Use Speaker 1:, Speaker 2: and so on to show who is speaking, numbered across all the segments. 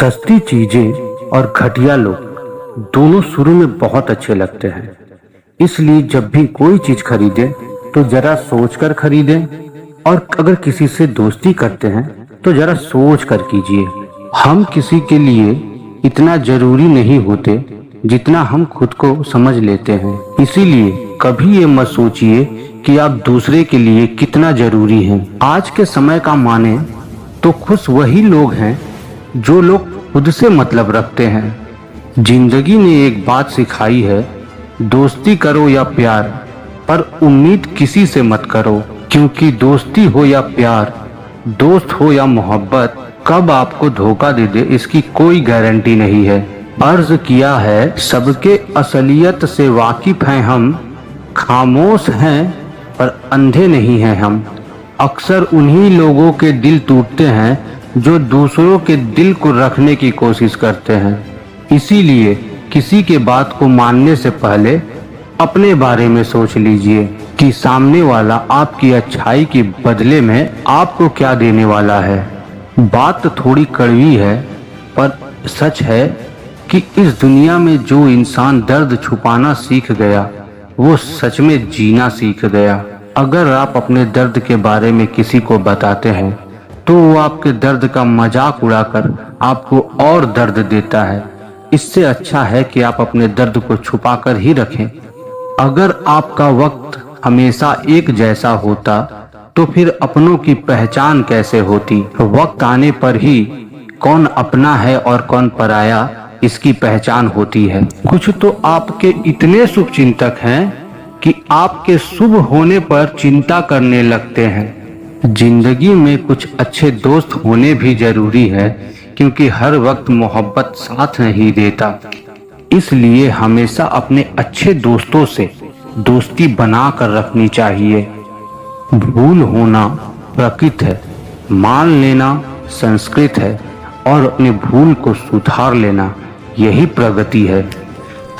Speaker 1: सस्ती चीजें और घटिया लोग दोनों शुरू में बहुत अच्छे लगते हैं। इसलिए जब भी कोई चीज खरीदें तो जरा सोच कर खरीदें, और अगर किसी से दोस्ती करते हैं तो जरा सोच कर कीजिए। हम किसी के लिए इतना जरूरी नहीं होते जितना हम खुद को समझ लेते हैं। इसीलिए कभी ये मत सोचिए कि आप दूसरे के लिए कितना जरूरी हैं। आज के समय का माने तो खुश वही लोग हैं जो लोग खुद से मतलब रखते हैं। जिंदगी ने एक बात सिखाई है, दोस्ती करो या प्यार, पर उम्मीद किसी से मत करो, क्योंकि दोस्ती हो या प्यार, दोस्त हो या मोहब्बत, कब आपको धोखा दे दे इसकी कोई गारंटी नहीं है। अर्ज किया है, सबके असलियत से वाकिफ हैं हम, खामोश हैं पर अंधे नहीं हैं हम। अक्सर उन्हीं लोगों के दिल टूटते हैं जो दूसरों के दिल को रखने की कोशिश करते हैं। इसीलिए किसी के बात को मानने से पहले अपने बारे में सोच लीजिए कि सामने वाला आपकी अच्छाई के बदले में आपको क्या देने वाला है। बात थोड़ी कड़वी है, पर सच है कि इस दुनिया में जो इंसान दर्द छुपाना सीख गया वो सच में जीना सीख गया। अगर आप अपने दर्द के बारे में किसी को बताते हैं तो वो आपके दर्द का मजाक उड़ाकर आपको और दर्द देता है। इससे अच्छा है कि आप अपने दर्द को छुपा कर ही रखें। अगर आपका वक्त हमेशा एक जैसा होता तो फिर अपनों की पहचान कैसे होती। वक्त आने पर ही कौन अपना है और कौन पराया इसकी पहचान होती है। कुछ तो आपके इतने शुभ चिंतक हैं कि आपके शुभ होने पर चिंता करने लगते हैं। जिंदगी में कुछ अच्छे दोस्त होने भी जरूरी है, क्योंकि हर वक्त मोहब्बत साथ नहीं देता। इसलिए हमेशा अपने अच्छे दोस्तों से दोस्ती बना कर रखनी चाहिए। भूल होना प्रकृति है, मान लेना संस्कृत है, और अपने भूल को सुधार लेना यही प्रगति है।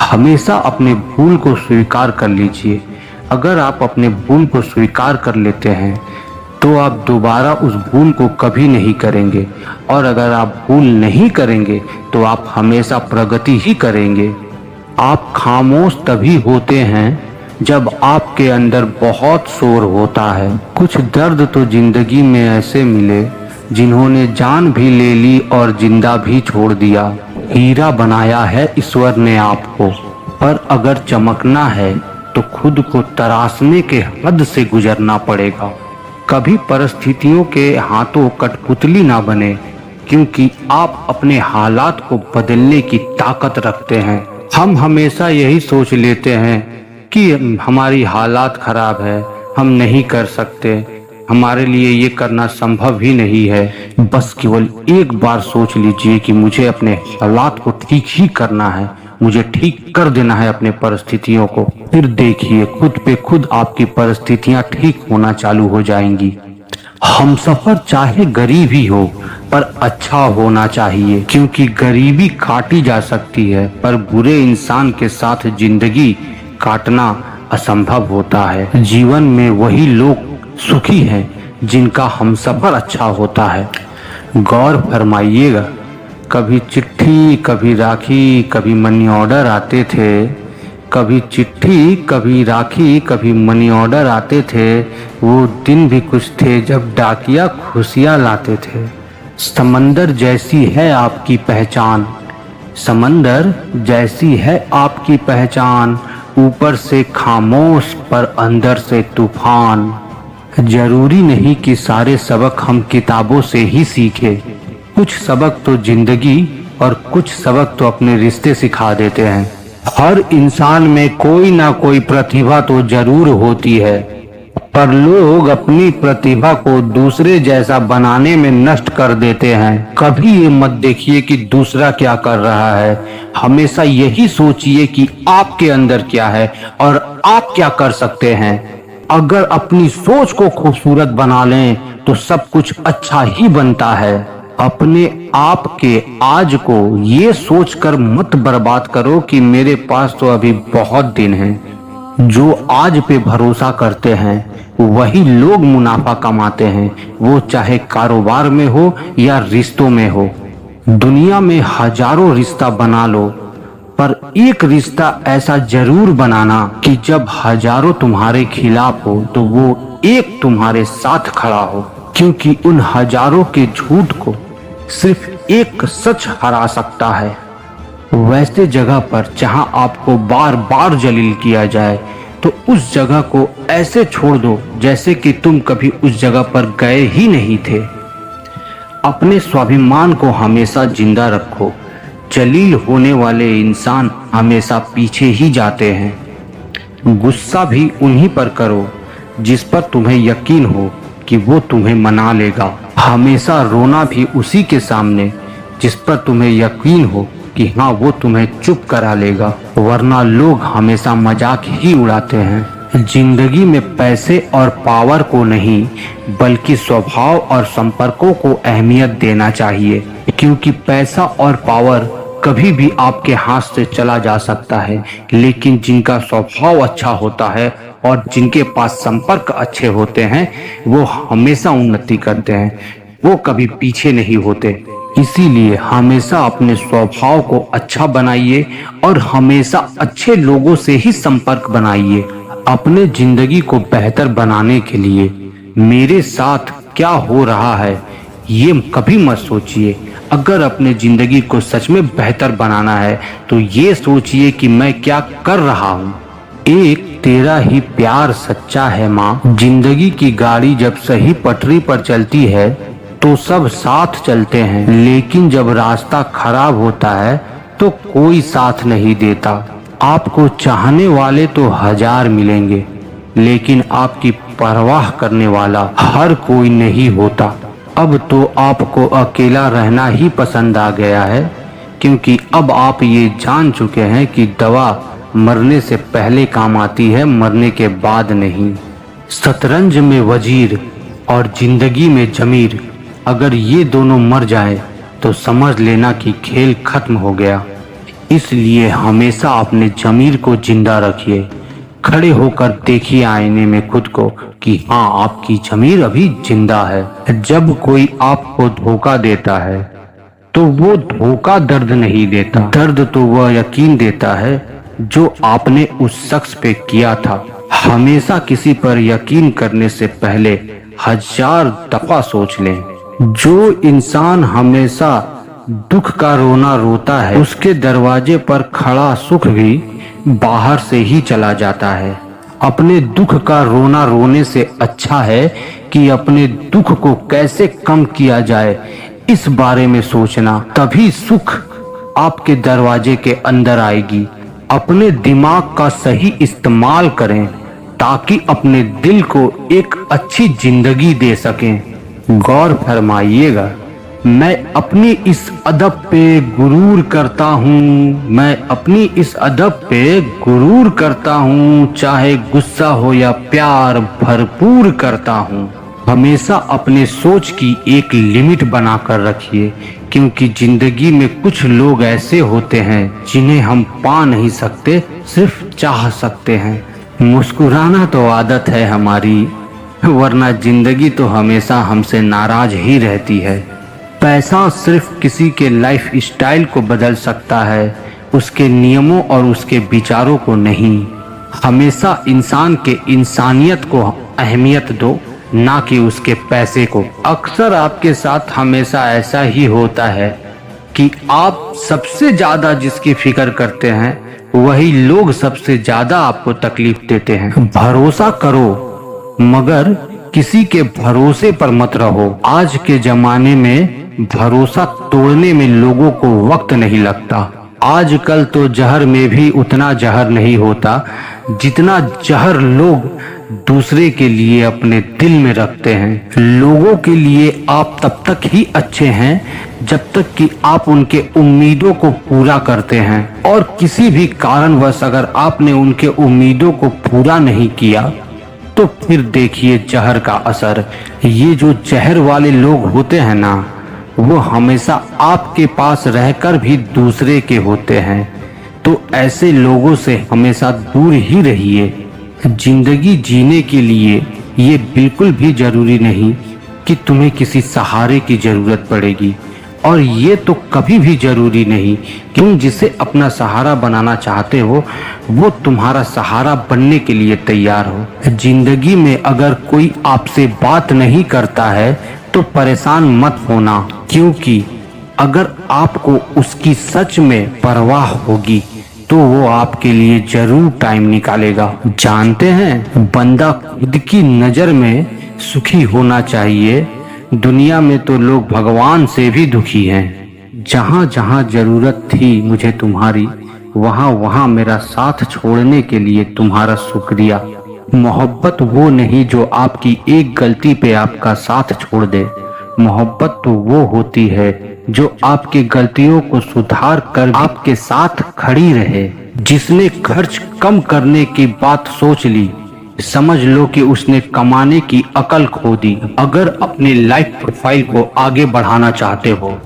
Speaker 1: हमेशा अपने भूल को स्वीकार कर लीजिए। अगर आप अपने भूल को स्वीकार कर लेते हैं तो आप दोबारा उस भूल को कभी नहीं करेंगे, और अगर आप भूल नहीं करेंगे तो आप हमेशा प्रगति ही करेंगे। आप खामोश तभी होते हैं जब आपके अंदर बहुत शोर होता है। कुछ दर्द तो जिंदगी में ऐसे मिले जिन्होंने जान भी ले ली और जिंदा भी छोड़ दिया। हीरा बनाया है ईश्वर ने आपको, पर अगर चमकना है तो खुद को तराशने के हद से गुजरना पड़ेगा। कभी परिस्थितियों के हाथों कठपुतली ना बने, क्योंकि आप अपने हालात को बदलने की ताकत रखते हैं। हम हमेशा यही सोच लेते हैं कि हमारी हालात खराब है, हम नहीं कर सकते, हमारे लिए ये करना संभव ही नहीं है। बस केवल एक बार सोच लीजिए कि मुझे अपने हालात को ठीक ही करना है, मुझे ठीक कर देना है अपने परिस्थितियों को। फिर देखिए खुद पे खुद आपकी परिस्थितियां ठीक होना चालू हो जाएंगी। हमसफर चाहे गरीब ही हो पर अच्छा होना चाहिए, क्योंकि गरीबी काटी जा सकती है पर बुरे इंसान के साथ जिंदगी काटना असंभव होता है। जीवन में वही लोग सुखी हैं जिनका हमसफर अच्छा होता है। गौर फरमाइएगा, कभी चिट्ठी कभी राखी कभी मनी ऑर्डर आते थे, कभी चिट्ठी कभी राखी कभी मनी ऑर्डर आते थे। वो दिन भी कुछ थे जब डाकिया खुशियाँ लाते थे। समंदर जैसी है आपकी पहचान, समंदर जैसी है आपकी पहचान, ऊपर से खामोश पर अंदर से तूफान। जरूरी नहीं कि सारे सबक हम किताबों से ही सीखे, कुछ सबक तो जिंदगी और कुछ सबक तो अपने रिश्ते सिखा देते हैं। हर इंसान में कोई ना कोई प्रतिभा तो जरूर होती है, पर लोग अपनी प्रतिभा को दूसरे जैसा बनाने में नष्ट कर देते हैं। कभी ये मत देखिए कि दूसरा क्या कर रहा है, हमेशा यही सोचिए कि आपके अंदर क्या है और आप क्या कर सकते हैं। अगर अपनी सोच को खूबसूरत बना लें तो सब कुछ अच्छा ही बनता है। अपने आप के आज को ये सोचकर मत बर्बाद करो कि मेरे पास तो अभी बहुत दिन हैं। जो आज पे भरोसा करते हैं वही लोग मुनाफा कमाते हैं, वो चाहे कारोबार में हो या रिश्तों में हो। दुनिया में हजारों रिश्ता बना लो, पर एक रिश्ता ऐसा जरूर बनाना कि जब हजारों तुम्हारे खिलाफ हो तो वो एक तुम्हारे साथ खड़ा हो, क्योंकि उन हजारों के झूठ को सिर्फ एक सच हरा सकता है। वैसे जगह पर जहां आपको बार बार जलील किया जाए तो उस जगह को ऐसे छोड़ दो जैसे कि तुम कभी उस जगह पर गए ही नहीं थे। अपने स्वाभिमान को हमेशा जिंदा रखो। जलील होने वाले इंसान हमेशा पीछे ही जाते हैं। गुस्सा भी उन्हीं पर करो जिस पर तुम्हें यकीन हो कि वो तुम्हें मना लेगा। हमेशा रोना भी उसी के सामने जिस पर तुम्हें यकीन हो कि हाँ वो तुम्हें चुप करा लेगा, वरना लोग हमेशा मजाक ही उड़ाते हैं। जिंदगी में पैसे और पावर को नहीं बल्कि स्वभाव और संपर्कों को अहमियत देना चाहिए, क्योंकि पैसा और पावर कभी भी आपके हाथ से चला जा सकता है, लेकिन जिनका स्वभाव अच्छा होता है और जिनके पास संपर्क अच्छे होते हैं वो हमेशा उन्नति करते हैं, वो कभी पीछे नहीं होते। इसीलिए हमेशा अपने स्वभाव को अच्छा बनाइए और हमेशा अच्छे लोगों से ही संपर्क बनाइए। अपने जिंदगी को बेहतर बनाने के लिए मेरे साथ क्या हो रहा है ये कभी मत सोचिए। अगर अपने जिंदगी को सच में बेहतर बनाना है तो ये सोचिए कि मैं क्या कर रहा हूँ। एक तेरा ही प्यार सच्चा है माँ। जिंदगी की गाड़ी जब सही पटरी पर चलती है तो सब साथ चलते हैं, लेकिन जब रास्ता खराब होता है तो कोई साथ नहीं देता। आपको चाहने वाले तो हजार मिलेंगे, लेकिन आपकी परवाह करने वाला हर कोई नहीं होता। अब तो आपको अकेला रहना ही पसंद आ गया है, क्योंकि अब आप ये जान चुके हैं कि दवा मरने से पहले काम आती है, मरने के बाद नहीं। शतरंज में वजीर और जिंदगी में जमीर, अगर ये दोनों मर जाए तो समझ लेना कि खेल खत्म हो गया। इसलिए हमेशा अपने जमीर को जिंदा रखिए। खड़े होकर देखिए आईने में खुद को कि हाँ आपकी जमीर अभी जिंदा है। जब कोई आपको धोखा देता है तो वो धोखा दर्द नहीं देता, दर्द तो वह यकीन देता है जो आपने उस शख्स पे किया था। हमेशा किसी पर यकीन करने से पहले 1000 दफा सोच लें। जो इंसान हमेशा दुख का रोना रोता है उसके दरवाजे पर खड़ा सुख भी बाहर से ही चला जाता है। अपने दुख का रोना रोने से अच्छा है कि अपने दुख को कैसे कम किया जाए इस बारे में सोचना, तभी सुख आपके दरवाजे के अंदर आएगी। अपने दिमाग का सही इस्तेमाल करें ताकि अपने दिल को एक अच्छी जिंदगी दे सकें। गौर फरमाइएगा, मैं अपनी इस अदब पे गुरूर करता हूँ, मैं अपनी इस अदब पे गुरूर करता हूँ, चाहे गुस्सा हो या प्यार भरपूर करता हूँ। हमेशा अपने सोच की एक लिमिट बना कर रखिए, क्योंकि जिंदगी में कुछ लोग ऐसे होते हैं जिन्हें हम पा नहीं सकते, सिर्फ चाह सकते हैं। मुस्कुराना तो आदत है हमारी, वरना जिंदगी तो हमेशा हमसे नाराज ही रहती है। पैसा सिर्फ किसी के लाइफ स्टाइल को बदल सकता है, उसके नियमों और उसके विचारों को नहीं। हमेशा इंसान के इंसानियत को अहमियत दो, ना कि उसके पैसे को। अक्सर आपके साथ हमेशा ऐसा ही होता है कि आप सबसे ज्यादा जिसकी फिक्र करते हैं वही लोग सबसे ज्यादा आपको तकलीफ देते हैं। भरोसा करो मगर किसी के भरोसे पर मत रहो। आज के जमाने में भरोसा तोड़ने में लोगों को वक्त नहीं लगता। आजकल तो जहर में भी उतना जहर नहीं होता जितना जहर लोग दूसरे के लिए अपने दिल में रखते हैं। लोगों के लिए आप तब तक ही अच्छे हैं जब तक कि आप उनके उम्मीदों को पूरा करते हैं, और किसी भी कारणवश अगर आपने उनके उम्मीदों को पूरा नहीं किया तो फिर देखिए जहर का असर। ये जो जहर वाले लोग होते हैं ना, वो हमेशा आपके पास रहकर भी दूसरे के होते हैं, तो ऐसे लोगों से हमेशा दूर ही रहिए। जिंदगी जीने के लिए ये बिल्कुल भी जरूरी नहीं कि तुम्हें किसी सहारे की जरूरत पड़ेगी। और ये तो कभी भी जरूरी नहीं कि तुम जिसे अपना सहारा बनाना चाहते हो वो तुम्हारा सहारा बनने के लिए तैयार हो। जिंदगी में अगर कोई आपसे बात नहीं करता है तो परेशान मत होना, क्योंकि अगर आपको उसकी सच में परवाह होगी तो वो आपके लिए जरूर टाइम निकालेगा। जानते हैं, बंदा खुद की नजर में सुखी होना चाहिए। दुनिया में तो लोग भगवान से भी दुखी हैं। जहां जहां जरूरत थी मुझे तुम्हारी, वहां वहां मेरा साथ छोड़ने के लिए तुम्हारा शुक्रिया। मोहब्बत वो नहीं जो आपकी एक गलती पे आपका साथ छोड़ दे। मोहब्बत तो वो होती है जो आपकी गलतियों को सुधार कर आपके साथ खड़ी रहे। जिसने खर्च कम करने की बात सोच ली, समझ लो कि उसने कमाने की अकल खो दी। अगर अपने लाइफ प्रोफाइल को आगे बढ़ाना चाहते हो,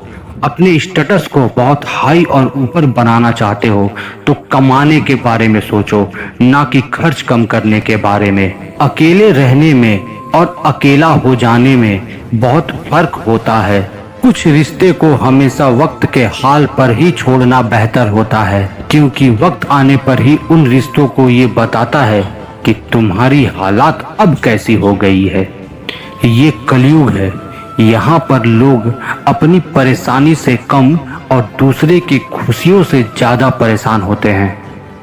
Speaker 1: अपने स्टेटस को बहुत हाई और ऊपर बनाना चाहते हो, तो कमाने के बारे में सोचो, ना कि खर्च कम करने के बारे में। अकेले रहने में और अकेला हो जाने में बहुत फर्क होता है। कुछ रिश्ते को हमेशा वक्त के हाल पर ही छोड़ना बेहतर होता है, क्योंकि वक्त आने पर ही उन रिश्तों को ये बताता है कि तुम्हारी हालात अब कैसी हो गई है। ये कलयुग है, यहाँ पर लोग अपनी परेशानी से कम और दूसरे की खुशियों से ज्यादा परेशान होते हैं।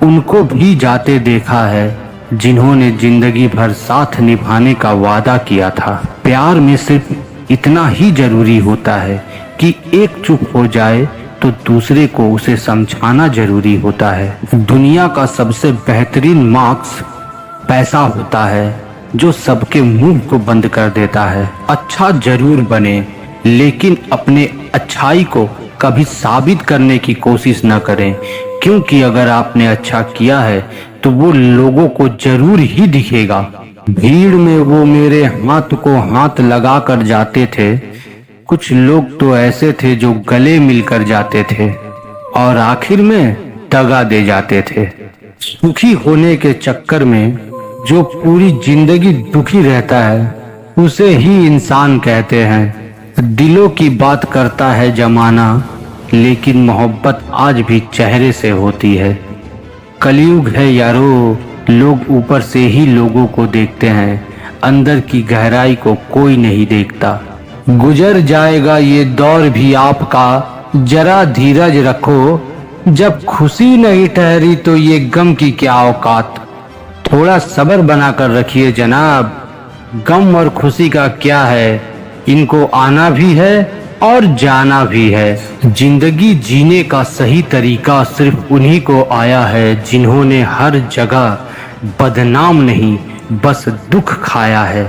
Speaker 1: उनको भी जाते देखा है जिन्होंने जिंदगी भर साथ निभाने का वादा किया था। प्यार में सिर्फ इतना ही जरूरी होता है कि एक चुप हो जाए तो दूसरे को उसे समझाना जरूरी होता है। दुनिया का सबसे बेहतरीन मार्क्स पैसा होता है जो सबके मुंह को बंद कर देता है। अच्छा जरूर बने, लेकिन अपने अच्छाई को कभी साबित करने की कोशिश न करें, क्योंकि अगर आपने अच्छा किया है तो वो लोगों को जरूर ही दिखेगा। भीड़ में वो मेरे हाथ को हाथ लगा कर जाते थे। कुछ लोग तो ऐसे थे जो गले मिलकर जाते थे और आखिर में दगा दे जाते थे। सुखी होने के चक्कर में जो पूरी जिंदगी दुखी रहता है उसे ही इंसान कहते हैं। दिलों की बात करता है जमाना, लेकिन मोहब्बत आज भी चेहरे से होती है। कलयुग है यारो, लोग ऊपर से ही लोगों को देखते हैं, अंदर की गहराई को कोई नहीं देखता। गुजर जाएगा ये दौर भी आपका, जरा धीरज रखो। जब खुशी नहीं ठहरी तो ये गम की क्या औकात। थोड़ा सब्र बनाकर रखिए जनाब, गम और खुशी का क्या है, इनको आना भी है और जाना भी है। जिंदगी जीने का सही तरीका सिर्फ उन्हीं को आया है जिन्होंने हर जगह बदनाम नहीं बस दुख खाया है।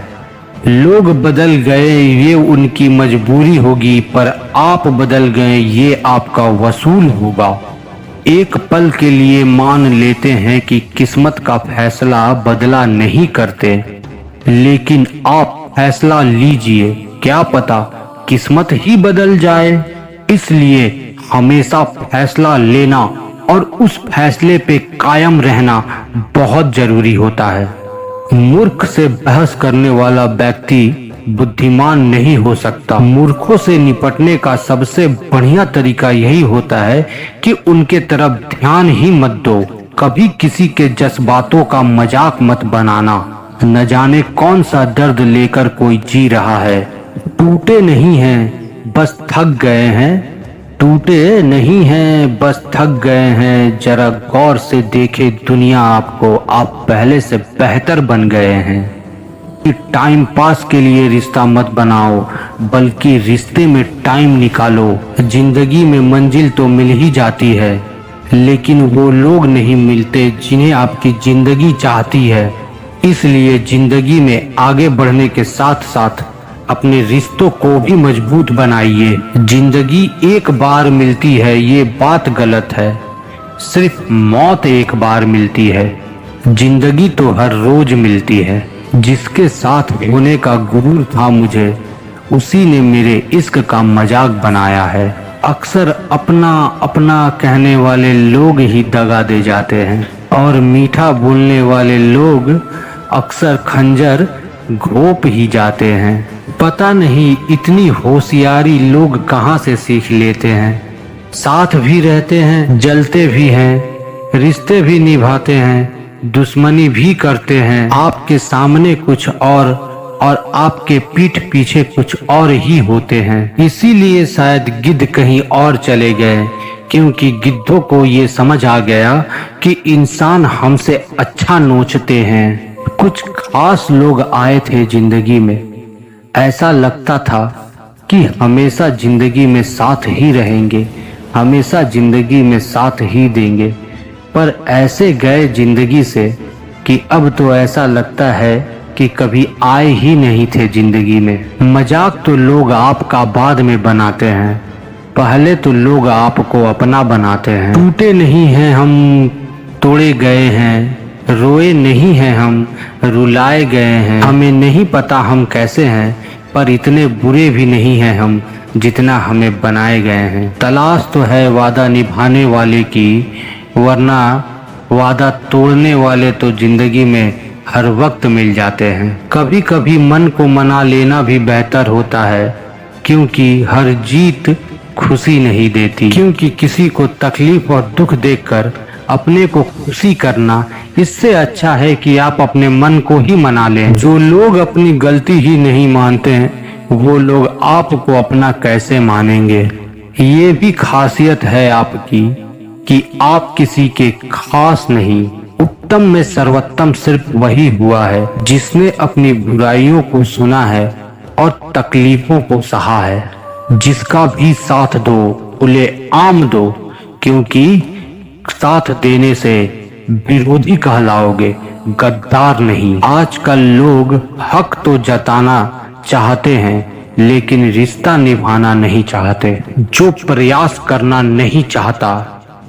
Speaker 1: लोग बदल गए ये उनकी मजबूरी होगी, पर आप बदल गए ये आपका वसूल होगा। एक पल के लिए मान लेते हैं कि किस्मत का फैसला बदला नहीं करते, लेकिन आप फैसला लीजिए, क्या पता किस्मत ही बदल जाए। इसलिए हमेशा फैसला लेना और उस फैसले पे कायम रहना बहुत जरूरी होता है। मूर्ख से बहस करने वाला व्यक्ति बुद्धिमान नहीं हो सकता। मूर्खों से निपटने का सबसे बढ़िया तरीका यही होता है कि उनके तरफ ध्यान ही मत दो। कभी किसी के जज्बातों का मजाक मत बनाना। न जाने कौन सा दर्द लेकर कोई जी रहा है। टूटे नहीं हैं बस थक गए हैं, टूटे नहीं हैं बस थक गए हैं। जरा गौर से देखे दुनिया आपको, आप पहले से बेहतर बन गए हैं। टाइम पास के लिए रिश्ता मत बनाओ, बल्कि रिश्ते में टाइम निकालो। जिंदगी में मंजिल तो मिल ही जाती है, लेकिन वो लोग नहीं मिलते जिन्हें आपकी जिंदगी चाहती है। इसलिए जिंदगी में आगे बढ़ने के साथ साथ अपने रिश्तों को भी मजबूत बनाइए। जिंदगी एक बार मिलती है ये बात गलत है, सिर्फ मौत एक बार मिलती है। जिंदगी तो हर रोज मिलती है। जिसके साथ होने का गुरूर था मुझे, उसी ने मेरे इश्क का मजाक बनाया है। अक्सर अपना अपना कहने वाले लोग ही दगा दे जाते हैं, और मीठा बोलने वाले लोग अक्सर खंजर घोंप ही जाते हैं। पता नहीं इतनी होशियारी लोग कहाँ से सीख लेते हैं। साथ भी रहते हैं, जलते भी हैं, रिश्ते भी निभाते हैं, दुश्मनी भी करते हैं। आपके सामने कुछ और आपके पीठ पीछे कुछ और ही होते हैं। इसीलिए शायद गिद्ध कहीं और चले गए, क्योंकि गिद्धों को ये समझ आ गया कि इंसान हमसे अच्छा नोचते हैं। कुछ खास लोग आए थे जिंदगी में, ऐसा लगता था कि हमेशा जिंदगी में साथ ही रहेंगे, हमेशा जिंदगी में साथ ही देंगे, पर ऐसे गए जिंदगी से कि अब तो ऐसा लगता है कि कभी आए ही नहीं थे जिंदगी में। मजाक तो लोग आपका बाद में बनाते हैं, पहले तो लोग आपको अपना बनाते हैं। टूटे नहीं हैं हम, तोड़े गए हैं, रोए नहीं हैं हम, रुलाए गए हैं। हमें नहीं पता हम कैसे हैं, पर इतने बुरे भी नहीं हैं हम जितना हमें बनाए गए हैं। तलाश तो है वादा निभाने वाले की, वरना वादा तोड़ने वाले तो जिंदगी में हर वक्त मिल जाते हैं। कभी कभी मन को मना लेना भी बेहतर होता है, क्योंकि हर जीत खुशी नहीं देती। क्योंकि किसी को तकलीफ और दुख देखकर अपने को खुशी करना, इससे अच्छा है कि आप अपने मन को ही मना लें। जो लोग अपनी गलती ही नहीं मानते हैं, वो लोग आपको अपना कैसे मानेंगे। ये भी खासियत है आपकी कि आप किसी के खास नहीं। उत्तम में सर्वोत्तम सिर्फ वही हुआ है जिसने अपनी बुराइयों को सुना है और तकलीफों को सहा है। जिसका भी साथ दो उले आम दो, क्योंकि साथ देने से विरोधी कहलाओगे, गद्दार नहीं। आजकल लोग हक तो जताना चाहते हैं, लेकिन रिश्ता निभाना नहीं चाहते। जो प्रयास करना नहीं चाहता,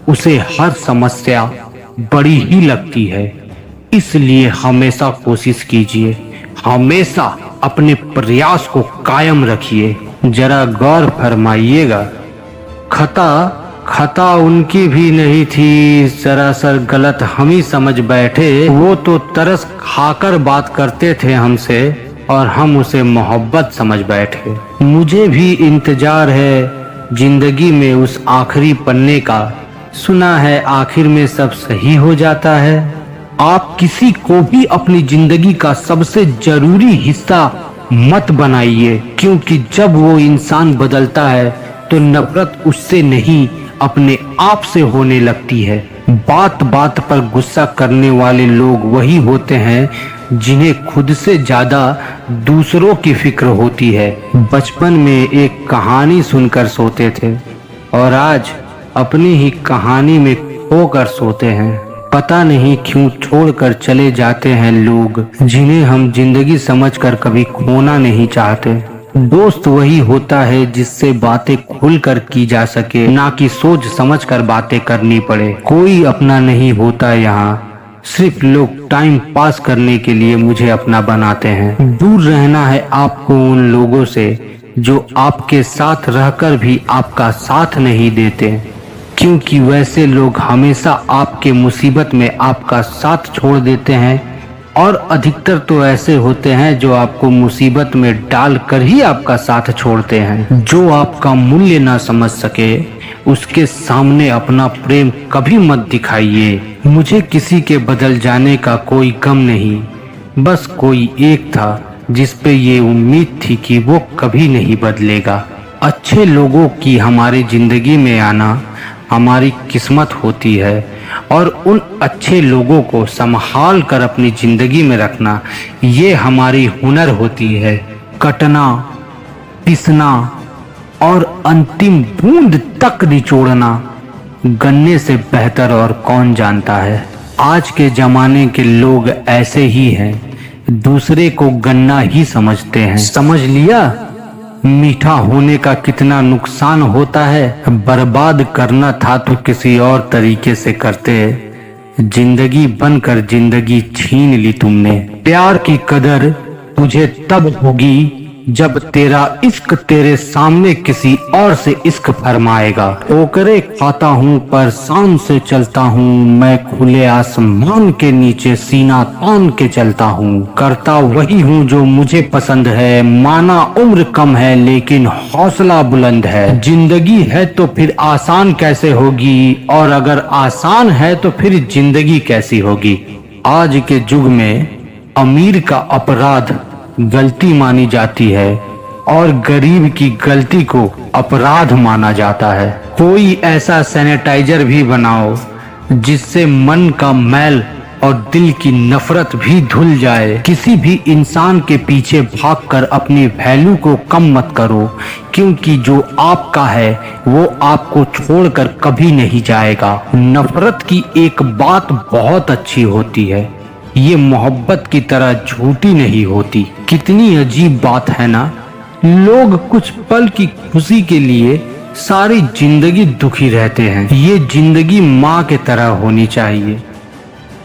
Speaker 1: उसे हर समस्या बड़ी ही लगती है। इसलिए हमेशा कोशिश कीजिए, हमेशा अपने प्रयास को कायम रखिए। जरा गौर फरमाइएगा, खता उनकी भी नहीं थी, सरासर गलत हम ही समझ बैठे। वो तो तरस खाकर बात करते थे हमसे और हम उसे मोहब्बत समझ बैठे। मुझे भी इंतजार है जिंदगी में उस आखिरी पन्ने का, सुना है आखिर में सब सही हो जाता है। आप किसी को भी अपनी जिंदगी का सबसे जरूरी हिस्सा मत बनाइए, क्योंकि जब वो इंसान बदलता है तो नफरत उससे नहीं अपने आप से होने लगती है। बात बात पर गुस्सा करने वाले लोग वही होते हैं जिन्हें खुद से ज्यादा दूसरों की फिक्र होती है। बचपन में एक कहानी सुनकर सोते थे और आज अपनी ही कहानी में खोकर सोते हैं। पता नहीं क्यों छोड़कर चले जाते हैं लोग जिन्हें हम जिंदगी समझकर कभी खोना नहीं चाहते। दोस्त वही होता है जिससे बातें खुलकर की जा सके, ना कि सोच समझकर बातें करनी पड़े। कोई अपना नहीं होता यहाँ, सिर्फ लोग टाइम पास करने के लिए मुझे अपना बनाते हैं। दूर रहना है आपको उन लोगों से जो आपके साथ रहकर भी आपका साथ नहीं देते, क्योंकि वैसे लोग हमेशा आपके मुसीबत में आपका साथ छोड़ देते हैं। और अधिकतर तो ऐसे होते हैं जो आपको मुसीबत में डालकर ही आपका साथ छोड़ते हैं। जो आपका मूल्य ना समझ सके, उसके सामने अपना प्रेम कभी मत दिखाइए। मुझे किसी के बदल जाने का कोई गम नहीं, बस कोई एक था जिस पे ये उम्मीद थी कि वो कभी नहीं बदलेगा। अच्छे लोगों की हमारी जिंदगी में आना हमारी किस्मत होती है, और उन अच्छे लोगों को संभाल कर अपनी जिंदगी में रखना ये हमारी हुनर होती है। कटना, पिसना और अंतिम बूंद तक निचोड़ना गन्ने से बेहतर और कौन जानता है। आज के जमाने के लोग ऐसे ही हैं, दूसरे को गन्ना ही समझते हैं। समझ लिया मीठा होने का कितना नुकसान होता है। बर्बाद करना था तो किसी और तरीके से करते, जिंदगी बनकर जिंदगी छीन ली तुमने। प्यार की कदर तुझे तब होगी जब तेरा इश्क तेरे सामने किसी और से इश्क फरमाएगा। ओकरे खाता हूँ पर शान से चलता हूँ, मैं खुले आसमान के नीचे सीना तान के चलता हूँ। करता वही हूँ जो मुझे पसंद है, माना उम्र कम है लेकिन हौसला बुलंद है। जिंदगी है तो फिर आसान कैसे होगी, और अगर आसान है तो फिर जिंदगी कैसी होगी। आज के युग में अमीर का अपराध गलती मानी जाती है और गरीब की गलती को अपराध माना जाता है। कोई ऐसा सैनिटाइजर भी बनाओ जिससे मन का मैल और दिल की नफरत भी धुल जाए। किसी भी इंसान के पीछे भागकर अपनी वैल्यू को कम मत करो, क्योंकि जो आपका है वो आपको छोड़कर कभी नहीं जाएगा। नफरत की एक बात बहुत अच्छी होती है, ये मोहब्बत की तरह झूठी नहीं होती। कितनी अजीब बात है ना, लोग कुछ पल की खुशी के लिए सारी जिंदगी दुखी रहते हैं। ये जिंदगी माँ के तरह होनी चाहिए,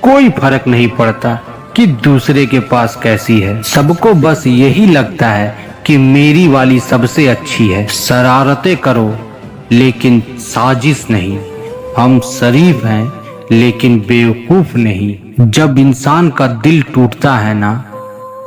Speaker 1: कोई फर्क नहीं पड़ता कि दूसरे के पास कैसी है। सबको बस यही लगता है कि मेरी वाली सबसे अच्छी है। शरारतें करो लेकिन साजिश नहीं। हम शरीफ हैं लेकिन बेवकूफ नहीं। जब इंसान का दिल टूटता है ना,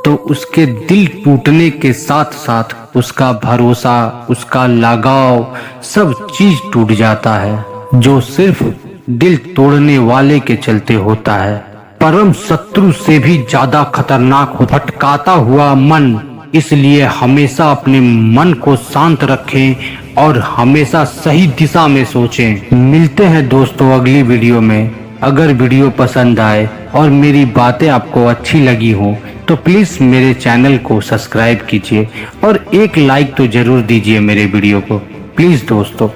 Speaker 1: तो उसके दिल टूटने के साथ साथ उसका भरोसा, उसका लगाव, सब चीज टूट जाता है, जो सिर्फ दिल तोड़ने वाले के चलते होता है। परम शत्रु से भी ज्यादा खतरनाक हो भटकाता हुआ मन। इसलिए हमेशा अपने मन को शांत रखें और हमेशा सही दिशा में सोचें। मिलते हैं दोस्तों अगली वीडियो में। अगर वीडियो पसंद आए और मेरी बातें आपको अच्छी लगी हो तो प्लीज मेरे चैनल को सब्सक्राइब कीजिए और एक लाइक तो जरूर दीजिए मेरे वीडियो को, प्लीज दोस्तों।